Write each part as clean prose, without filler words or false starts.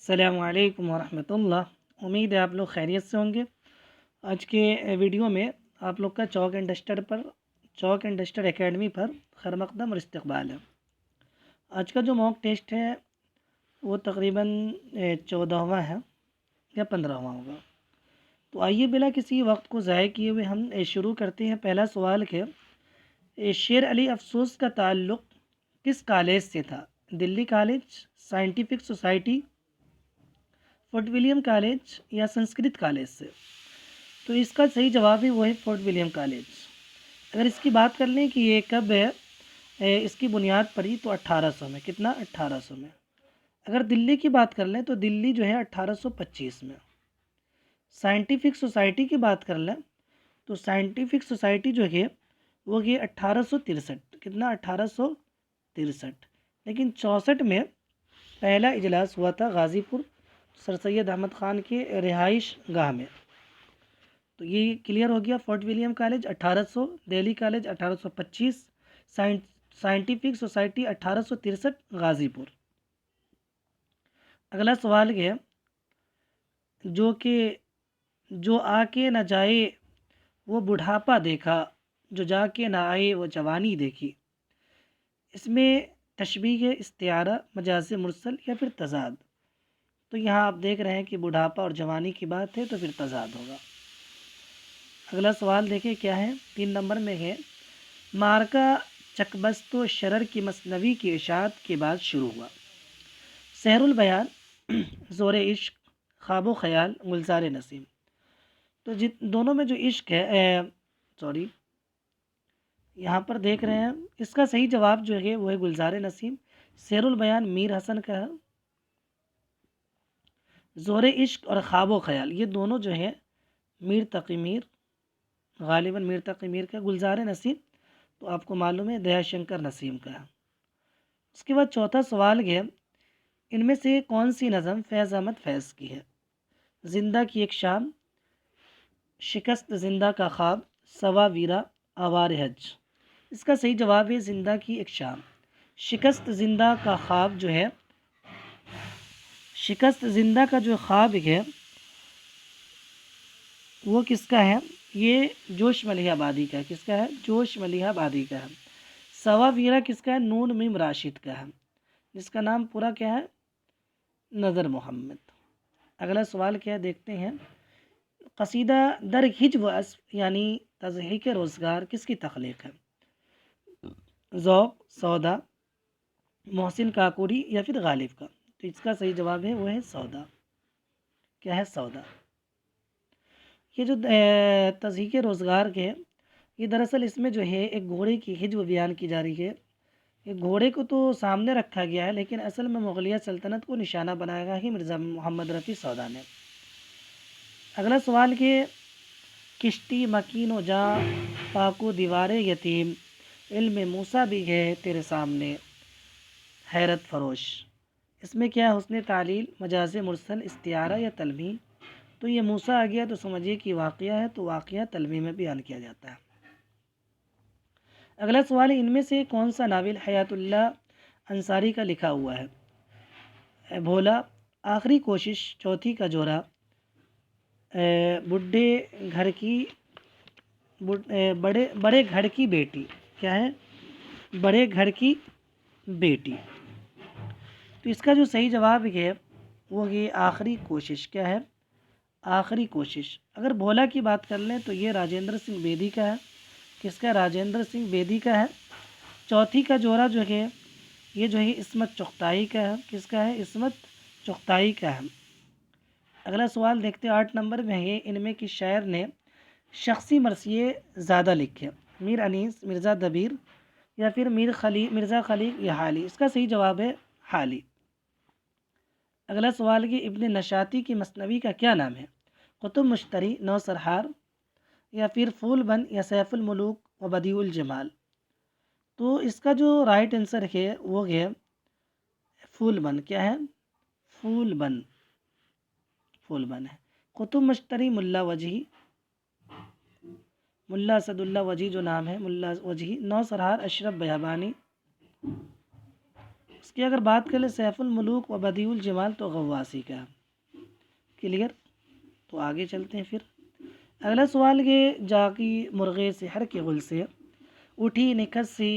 السلام علیکم ورحمۃ اللہ۔ امید ہے آپ لوگ خیریت سے ہوں گے۔ آج کے ویڈیو میں آپ لوگ کا چاک اینڈ ڈسٹر اکیڈمی پر خیر مقدم اور استقبال ہے۔ آج کا جو موک ٹیسٹ ہے وہ تقریباً 14واں ہے یا 15واں ہوگا۔ تو آئیے بلا کسی وقت کو ضائع کیے ہوئے ہم شروع کرتے ہیں۔ پہلا سوال کہ شیر علی افسوس کا تعلق کس کالج سے تھا؟ Delhi college, scientific society, fort William college یا سنسکرت کالج سے؟ تو اس کا صحیح جواب ہے وہ ہے فورٹ ولیم کالج۔ اگر اس کی بات کر لیں کہ یہ کب ہے اس کی بنیاد پڑی تو 1800 میں۔ کتنا؟ 1800 میں۔ اگر دلی کی بات کر لیں تو دلی جو ہے 1825 میں۔ سائنٹیفک سوسائٹی کی بات کر لیں تو سائنٹیفک سوسائٹی جو ہے وہ یہ 1863۔ کتنا؟ 1863۔ لیکن 64 میں پہلا اجلاس ہوا تھا غازی پور سر سید احمد خان کے رہائش گاہ میں۔ تو یہ کلیئر ہو گیا۔ Fort William College 1800، Delhi college 1825، scientific society 1863، Ghazipur. اگلا سوال یہ جو آ کے نہ جائے وہ بڑھاپا دیکھا، جو جا کے نہ آئے وہ جوانی دیکھی۔ اس میں تشبیہ، استعارہ، مجاز مرسل یا پھر تضاد؟ تو یہاں آپ دیکھ رہے ہیں کہ بڑھاپا اور جوانی کی بات ہے تو پھر تضاد ہوگا۔ اگلا سوال دیکھیں کیا ہے، 3 نمبر میں ہے مارکہ چکبست و شرر کی مثنوی کی اشاعت کے بعد شروع ہوا۔ سحر البیان، زور عشق، خواب و خیال، گلزار نسیم۔ تو دونوں میں جو عشق ہے یہاں پر دیکھ رہے ہیں اس کا صحیح جواب جو ہے وہ ہے گلزار نسیم۔ سحر البیان میر حسن کا ہے۔ زور عشق اور خواب و خیال یہ دونوں جو ہیں میر تقی میر، غالباً میر تقی میر کا۔ گلزار نسیم تو آپ کو معلوم ہے دیا شنکر نسیم کا ہے۔ اس کے بعد چوتھا سوال یہ ان میں سے کون سی نظم فیض احمد فیض کی ہے؟ زندہ کی ایک شام، شکست زندہ کا خواب، سوا ویرا، آوار حج۔ اس کا صحیح جواب ہے زندہ کی ایک شام۔ شکست زندہ کا خواب جو ہے، شکست زندہ کا جو خواب ہے وہ کس کا ہے؟ یہ جوش ملیح آبادی کا ہے۔ کس کا ہے؟ جوش ملیح آبادی کا ہے۔ سوا ویرا کس کا ہے؟ نون میم راشد کا ہے، جس کا نام پورا کیا ہے؟ نظر محمد۔ اگلا سوال کیا ہے دیکھتے ہیں۔ قصیدہ در ہج و اسب یعنی تضحیک روزگار کس کی تخلیق ہے؟ ذوق، سودا، محسن کاکوری یا پھر غالب کا؟ تو اس کا صحیح جواب ہے وہ ہے سودا۔ کیا ہے؟ سودا۔ یہ جو تضحیک روزگار کے یہ دراصل اس میں جو ہے ایک گھوڑے کی ہجو بیان کی جا رہی ہے۔ ایک گھوڑے کو تو سامنے رکھا گیا ہے لیکن اصل میں مغلیہ سلطنت کو نشانہ بنایا گیا ہے مرزا محمد رفیع سودا نے۔ اگلا سوال کہ کشتی مکین و جاں پاک و دیوار یتیم، علم موسیٰ بھی ہے تیرے سامنے حیرت فروش۔ اس میں کیا ہے؟ حسن تعلیل، مجاز مرسل، استعارہ یا تلمیم؟ تو یہ موسیٰ آ گیا تو سمجھیے کہ واقعہ ہے، تو واقعہ تلمیم میں بیان کیا جاتا ہے۔ اگلا سوال ہے ان میں سے کون سا ناول حیات اللہ انصاری کا لکھا ہوا ہے؟ بھولا، آخری کوشش، چوتھی کا جوڑا، بڑے گھر کی بیٹی۔ کیا ہے؟ بڑے گھر کی بیٹی۔ تو اس کا جو صحیح جواب ہے وہ یہ آخری کوشش۔ کیا ہے؟ آخری کوشش۔ اگر بھولا کی بات کر لیں تو یہ راجندر سنگھ بیدی کا ہے۔ کس کا؟ راجندر سنگھ بیدی کا ہے۔ چوتھی کا جوڑا جو ہے یہ جو ہے عصمت چغتائی کا ہے۔ کس کا ہے؟ عصمت چغتائی کا ہے۔ اگلا سوال دیکھتے 8 نمبر میں ہے ان میں کس شاعر نے شخصی مرثیے زیادہ لکھے؟ میر انیس، مرزا دبیر یا پھر مرزا خلیق یا حالی؟ اس کا صحیح جواب ہے حالی۔ اگلا سوال کہ ابن نشاطی کی مثنوی کا کیا نام ہے؟ قطب مشتری، نو سرہار یا پھر پھول بند یا سیف الملوک و بدیع الجمال؟ تو اس کا جو رائٹ آنسر ہے وہ ہے پھول بند۔ کیا ہے؟ پھول بند۔ پھول بند ہے۔ قطب مشتری ملا وجہی، ملا اسد اللہ وجہی جو نام ہے ملا وجہی، نو سرہار اشرف بیابانی، اس کی اگر بات کریں سیف الملوک و بدیع الجمال تو غواصی کا کلیئر. تو آگے چلتے ہیں پھر. اگلا سوال یہ جاگی مرغے سحر کے غل سے اٹھی نکھت سی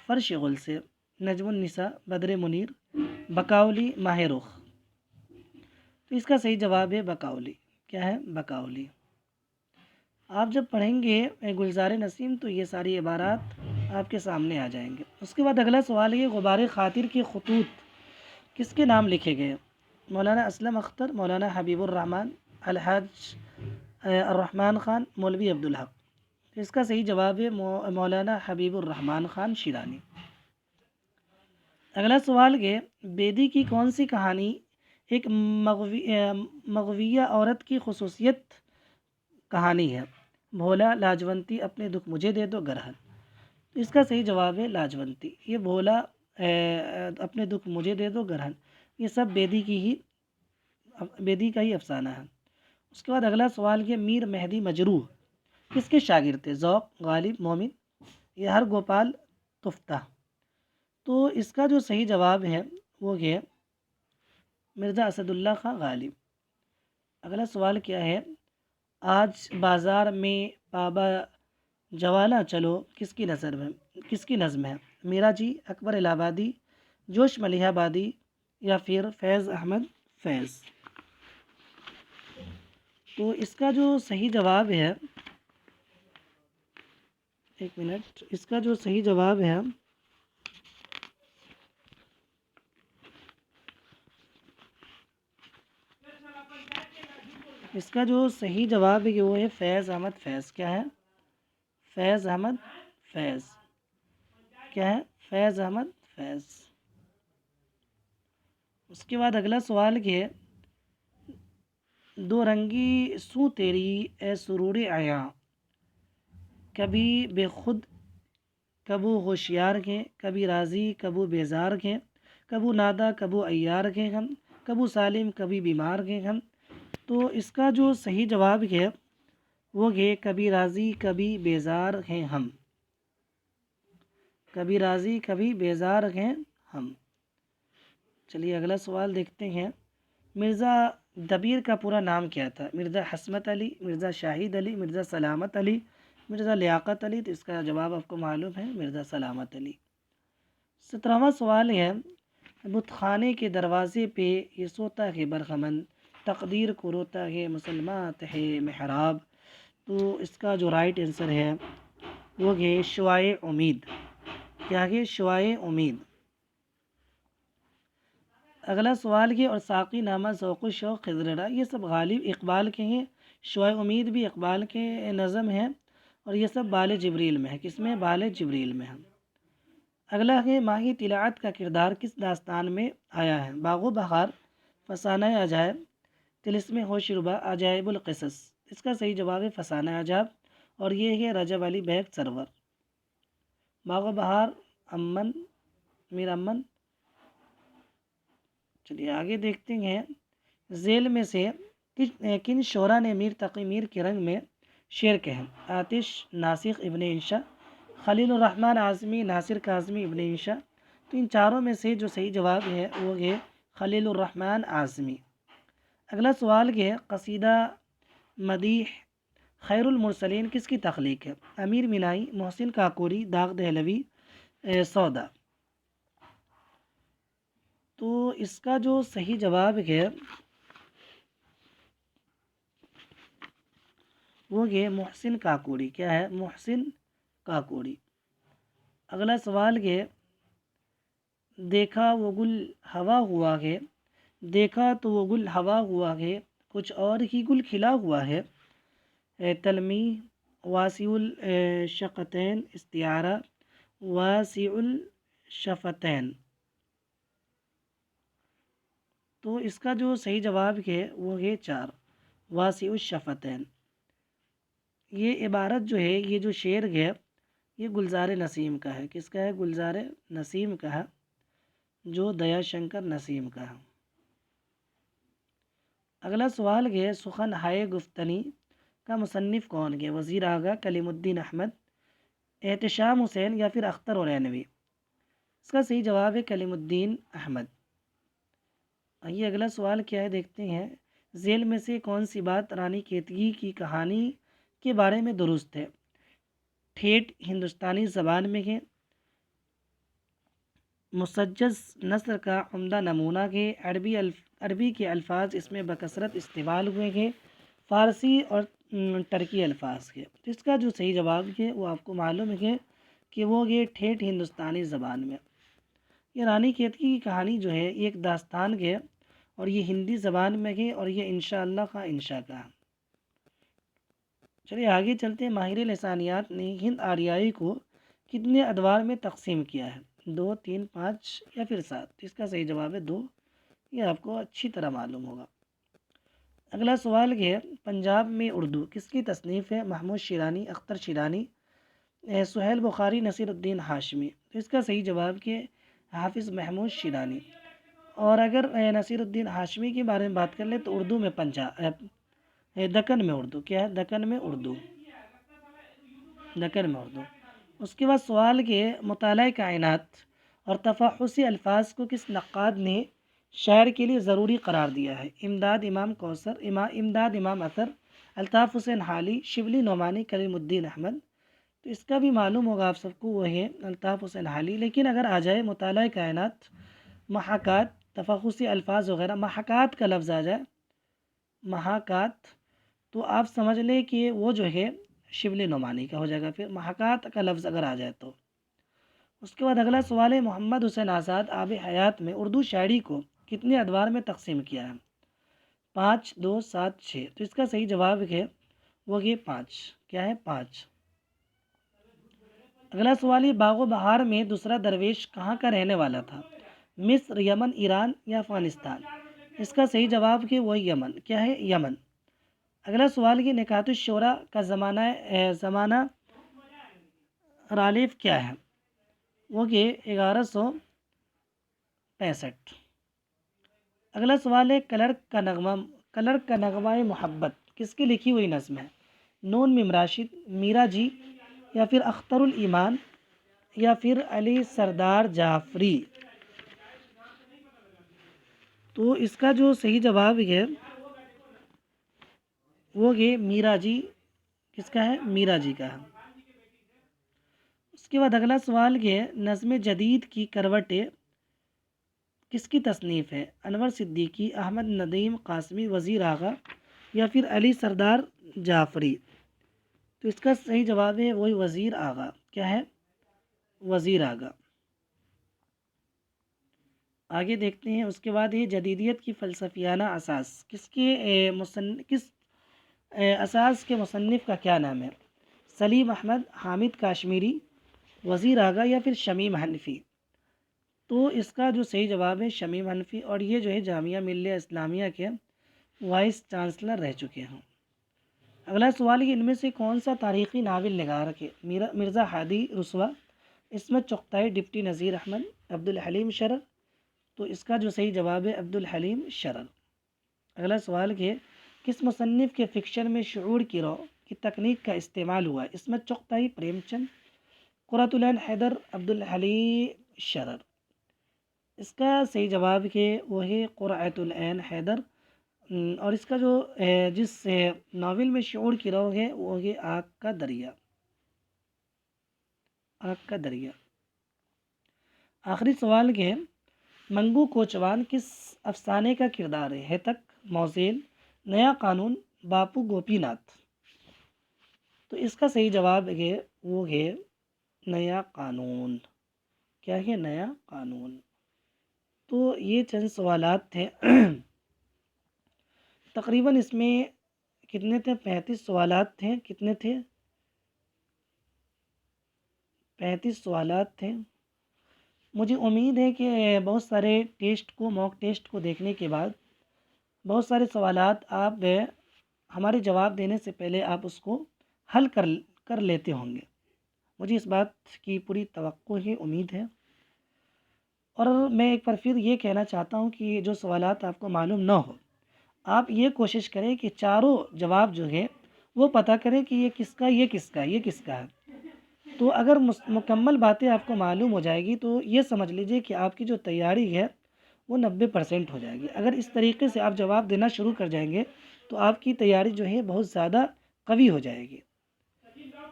فرش غل سے نجم النساء بدر منیر بقاولی ماہ رخ. تو اس کا صحیح جواب ہے بقاولی. کیا ہے؟ بقاولی. آپ جب پڑھیں گے گلزار نسیم تو یہ ساری عبارات آپ کے سامنے آ جائیں گے. اس کے بعد اگلا سوال ہے غبار خاطر کے خطوط کس کے نام لکھے گئے؟ مولانا اسلم اختر، مولانا حبیب الرحمن، الحاج الرحمن خان، مولوی عبدالحق. اس کا صحیح جواب ہے مولانا حبیب الرحمن خان شیرانی. اگلا سوال ہے بیدی کی کون سی کہانی ایک مغویہ عورت کی خصوصیت کہانی ہے؟ بھولا، لاجونتی، اپنے دکھ مجھے دے دو، گرہن. تو اس کا صحیح جواب ہے لاجونتی. یہ بھولا، اپنے دکھ مجھے دے دو، گرہن، یہ سب بیدی کا ہی افسانہ ہے. اس کے بعد اگلا سوال یہ میر مہدی مجروح کس کے شاگرد تھے؟ ذوق، غالب، مومن یا ہر گوپال تفتہ. تو اس کا جو صحیح جواب ہے وہ ہے مرزا اسد اللہ خان غالب. اگلا سوال کیا ہے آج بازار میں بابا جوالا چلو کس کی نظم ہے؟ میرا جی، اکبر الہ آبادی، جوش ملیح آبادی یا پھر فیض احمد فیض. تو اس کا جو صحیح جواب ہے اس کا جو صحیح جواب ہے وہ ہے فیض احمد فیض. کیا ہے؟ فیض احمد فیض. کیا ہے؟ فیض احمد فیض. اس کے بعد اگلا سوال یہ دو رنگی سو تیری اے سرور عیاں کبھی بے خود کبو ہوشیار کے کبھی راضی کبو بیزار کے کبو نادا کبو عیار کے ہم کبو سالم کبھی بیمار کے ہم. تو اس کا جو صحیح جواب ہے وہ ہے کبھی راضی کبھی بیزار ہیں ہم. کبھی راضی کبھی بیزار ہیں ہم. چلیے اگلا سوال دیکھتے ہیں. مرزا دبیر کا پورا نام کیا تھا؟ مرزا حسمت علی، مرزا شاہد علی، مرزا سلامت علی، مرزا لیاقت علی. تو اس کا جواب آپ کو معلوم ہے مرزا سلامت علی. 17واں سوال ہے بت خانے کے دروازے پہ یہ سوتا ہے برخمن تقدیر کو روتا ہے مسلمات ہے محراب. تو اس کا جو رائٹ آنسر ہے وہ ہے شعاع امید. کیا ہے؟ شعاع امید. اگلا سوال یہ اور ساقی نامہ ذوق و شوق خضرڑا یہ سب غالب اقبال کے ہیں. شعاع امید بھی اقبال کے نظم ہے اور یہ سب بال جبریل میں ہے. کس میں؟ بال جبریل میں ہے. اگلا ہے ماہی طلعت کا کردار کس داستان میں آیا ہے؟ باغ و بہار، فسانہ عجائب، طلسم ہوش ربا، عجائب القصص. اس کا صحیح جواب ہے فسانہ عجائب اور یہ ہے رجب علی بیگ سرور. باغ و بہار امن، میر امن. چلیے آگے دیکھتے ہیں. ذیل میں سے کن شعراء نے میر تقی میر کے رنگ میں شعر کہے؟ آتش، ناسخ، ابن انشا، خلیل الرحمن اعظمی، ناصر کاظمی، ابن انشا. تو ان چاروں میں سے جو صحیح جواب ہے وہ ہے خلیل الرحمن اعظمی. اگلا سوال یہ ہے قصیدہ مدیح خیر المرسلین کس کی تخلیق ہے؟ امیر مینائی، محسن کاکوری، داغ دہلوی، سودا. تو اس کا جو صحیح جواب ہے وہ ہے محسن کاکوری. کیا ہے؟ محسن کاکوری. اگلا سوال یہ دیکھا وہ گل ہوا ہوا ہے، دیکھا تو وہ گل ہوا ہوا ہے کچھ اور ہی گل کھلا ہوا ہے. تلمیح، واسع الشقتین، استعارہ، واسع الشفتین. تو اس کا جو صحیح جواب ہے وہ ہے 4 واسع الشفتین. یہ عبارت جو ہے یہ جو شعر ہے یہ گلزار نسیم کا ہے. کس کا ہے؟ گلزار نسیم کا ہے جو دیا شنکر نسیم کا ہے. اگلا سوال ہے سخن ہائے گفتنی کا مصنف کون ہے؟ وزیر آغا، کلیم الدین احمد، احتشام حسین یا پھر اختر عرینوی. اس کا صحیح جواب ہے کلیم الدین احمد۔ آئیے اگلا سوال کیا ہے دیکھتے ہیں۔ ذیل میں سے کون سی بات رانی کیتکی کی کہانی کے بارے میں درست ہے؟ ٹھیٹھ ہندوستانی زبان میں ہے، مسجز نثر کا عمدہ نمونہ ہے، عربی کے الفاظ اس میں بکثرت استعمال ہوئے ہیں، فارسی اور ترکی الفاظ کے۔ تو اس کا جو صحیح جواب ہے وہ آپ کو معلوم ہے کہ وہ یہ ٹھیٹھ ہندوستانی زبان میں۔ یہ رانی کیتکی کی کہانی جو ہے یہ ایک داستان ہے اور یہ ہندی زبان میں ہے اور یہ انشاءاللہ کا انشاء کا۔ چلیے آگے چلتے ہیں۔ ماہر لسانیات نے ہند آریائی کو کتنے ادوار میں تقسیم کیا ہے؟ 2، 3، 5 یا پھر 7؟ اس کا صحیح جواب ہے 2۔ یہ آپ کو اچھی طرح معلوم ہوگا۔ اگلا سوال یہ ہے، پنجاب میں اردو کس کی تصنیف ہے؟ محمود شیرانی، اختر شیرانی، سہیل بخاری، نصیر الدین ہاشمی۔ تو اس کا صحیح جواب کہ حافظ محمود شیرانی۔ اور اگر نصیر الدین ہاشمی کے بارے میں بات کر لیں تو اردو میں دکن میں اردو کیا ہے؟ دکن میں اردو، دکن میں اردو۔ اس کے بعد سوال کے مطالعہ کائنات اور تفحصی الفاظ کو کس نقاد نے شاعر کے لیے ضروری قرار دیا ہے؟ امداد امام کوثر، امداد امام اثر، الطاف حسین حالی، شبلی نعمانی، کلیم الدین احمد۔ تو اس کا بھی معلوم ہوگا آپ سب کو، وہ ہے الطاف حسین حالی۔ لیکن اگر آ جائے مطالعہ کائنات، محاکات، تفحصی الفاظ وغیرہ، محاکات کا لفظ آ جائے، محاکات، تو آپ سمجھ لیں کہ وہ جو ہے شبلی نعمانی کا ہو جائے گا۔ پھر محاکات کا لفظ اگر آ جائے تو۔ اس کے بعد اگلا سوال ہے، محمد حسین آزاد آب حیات میں اردو شاعری کو کتنے ادوار میں تقسیم کیا ہے؟ 5، 2، 7، 6۔ تو اس کا صحیح جواب ہے وہ یہ 5۔ کیا ہے؟ 5۔ اگلا سوال ہے، باغ و بہار میں دوسرا درویش کہاں کا رہنے والا تھا؟ مصر، یمن، ایران یا افغانستان؟ اس کا صحیح جواب ہے وہ یمن۔ کیا ہے؟ یمن۔ اگلا سوال یہ، نکات الشعراء کا زمانہ رالیف کیا ہے؟ وہ کہ 1165۔ اگلا سوال ہے، کلرک کا نغمہ محبت کس کی لکھی ہوئی نظم ہے؟ نون میم راشد، میرا جی، یا پھر اختر الایمان، یا پھر علی سردار جعفری؟ تو اس کا جو صحیح جواب ہے وہ یہ میرا جی، کس کا ہے؟ میرا جی کا ہے۔ اس کے بعد اگلا سوال یہ، نظم جدید کی کروٹیں کس کی تصنیف ہے؟ انور صدیقی، احمد ندیم قاسمی، وزیر آغا، یا پھر علی سردار جعفری؟ تو اس کا صحیح جواب ہے وہی وزیر آغا۔ کیا ہے؟ وزیر آغا۔ آگے دیکھتے ہیں۔ اس کے بعد یہ، جدیدیت کی فلسفیانہ اساس کس اساس کے مصنف کا کیا نام ہے؟ سلیم احمد، حامد کاشمیری، وزیر آغا، یا پھر شمیم حنفی؟ تو اس کا جو صحیح جواب ہے شمیم حنفی، اور یہ جو ہے جامعہ ملیہ اسلامیہ کے وائس چانسلر رہ چکے ہیں۔ اگلا سوال ہے، ان میں سے کون سا تاریخی ناول نگار ہے؟ مرزا ہادی رسوا، عصمت چغتائی، ڈپٹی نذیر احمد، عبدالحلیم شرر؟ تو اس کا جو صحیح جواب ہے عبدالحلیم شرر۔ اگلا سوال ہے، کس مصنف کے فکشن میں شعور کی رو کی تکنیک کا استعمال ہوا ہے؟ عصمت چغتائی، پریم چند، قرۃ العین حیدر، عبدالحلیم شرر؟ اس کا صحیح جواب ہے وہ ہے قرۃ العین حیدر۔ اور اس کا جو جس ناول میں شعور کی رو ہے وہ ہے آگ کا دریا، آگ کا دریا۔ آخری سوال یہ ہے، منگو کوچوان کس افسانے کا کردار ہے؟ ہیتک، موزیل، نیا قانون، باپو گوپی ناتھ؟ تو اس کا صحیح جواب ہے وہ ہے نیا قانون۔ کیا ہے؟ نیا قانون۔ تو یہ چند سوالات تھے تقریباً اس میں کتنے تھے؟ 35 سوالات تھے۔ کتنے تھے؟ 35 سوالات تھے۔ مجھے امید ہے کہ بہت سارے موک ٹیسٹ کو دیکھنے کے بعد بہت سارے سوالات آپ ہمارے جواب دینے سے پہلے آپ اس کو حل کر لیتے ہوں گے۔ مجھے اس بات کی پوری توقع ہے، امید ہے۔ اور میں ایک بار پھر یہ کہنا چاہتا ہوں کہ جو سوالات آپ کو معلوم نہ ہو، آپ یہ کوشش کریں کہ چاروں جواب جو ہے وہ پتہ کریں کہ یہ کس کا، یہ کس کا، یہ کس کا ہے۔ تو اگر مکمل باتیں آپ کو معلوم ہو جائے گی تو یہ سمجھ لیجیے کہ آپ کی جو تیاری ہے وہ 90% ہو جائے گی۔ اگر اس طریقے سے آپ جواب دینا شروع کر جائیں گے تو آپ کی تیاری جو ہے بہت زیادہ قوی ہو جائے گی۔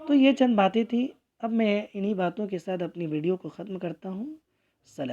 تو یہ چند باتیں تھیں، اب میں انہی باتوں کے ساتھ اپنی ویڈیو کو ختم کرتا ہوں۔ سلام۔